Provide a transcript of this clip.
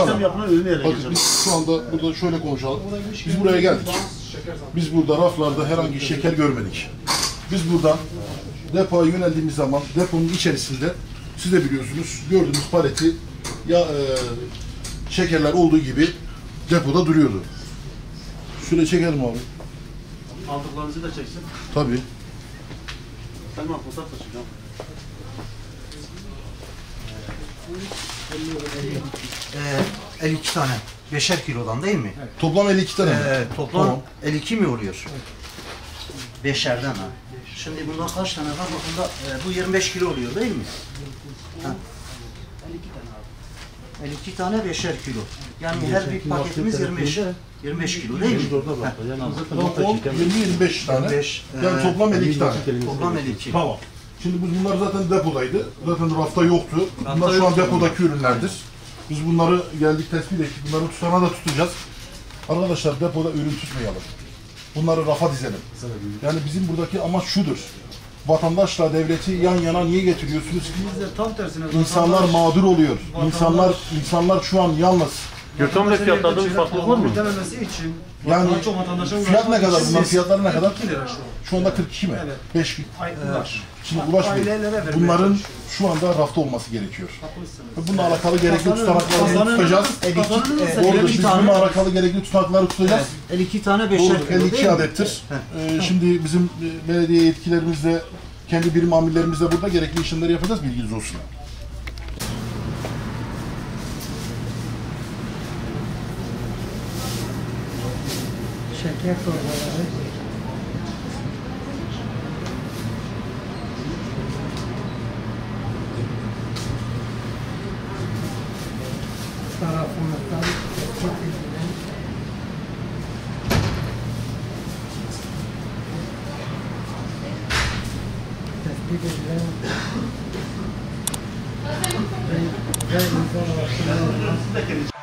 işlem yapılan ürünü ele Bakın geçirelim. biz şu anda burada şöyle konuşalım. Biz buraya geldik. Biz burada raflarda herhangi şeker görmedik. Biz buradan depoya yöneldiğimiz zaman deponun içerisinde siz de biliyorsunuz gördüğünüz paleti ya şekerler olduğu gibi depoda duruyordu. Şöyle çekelim abi. Aldıklarınızı da çeksin. Tabii. Selma fotoğraf da çekeceğim. 52 tane. 5'er kilodan değil mi? Toplam 52 tane. Toplam Tamam. 52 mi oluyor? 5'erden ha. Şimdi bundan kaç tane var? Bakın bu 25 kilo oluyor değil mi? Ha. 52 tane 5'er kilo. Yani her bir paketimiz 25 kilo değil mi? Toplam 20-25 tane. 25, Yani toplam 52 tane. Toplam 52. Tamam. Şimdi bunlar zaten depodaydı. Zaten rafta yoktu. Bunlar şu an depodaki ürünlerdir. Biz bunları geldik tespit ettik. Bunları tutana da tutacağız. Arkadaşlar depoda ürün tutmayalım. Bunları rafa dizelim. Yani bizim buradaki amaç şudur. Vatandaşla devleti yan yana niye getiriyorsunuz ki? Biz de tam tersine. İnsanlar mağdur oluyor. İnsanlar şu an yalnız. Yurttan ve fiyatlarda bir farklılık var mı? Ödememesi için. Yani Daha çok vatandaşa fiyat ne kadar? Bunların fiyatları ne kadar? 42 lira şu an. Şu anda 42 mi? Evet. 5 gün. Ay, ulaş. Şimdi Ulaş Bey, Ailelere vermeye bunların çalışıyor. şu anda rafta olması gerekiyor. Haklısınız. Ve bununla alakalı gerekli tutanakları tutacağız. Kasanın Doğrudur, 52 biz tane. bununla alakalı gerekli tutanakları tutacağız. 52 tane 5'er Doğru, kilo değil 52 mi? adettir. Şimdi bizim belediye yetkilerimizle, kendi birim amirlerimizle burada gerekli işlemleri yapacağız, bilginiz olsun. Şeker torbaları. Tarafımızdan çok ilgilen. Tespit edilen ve insan olarak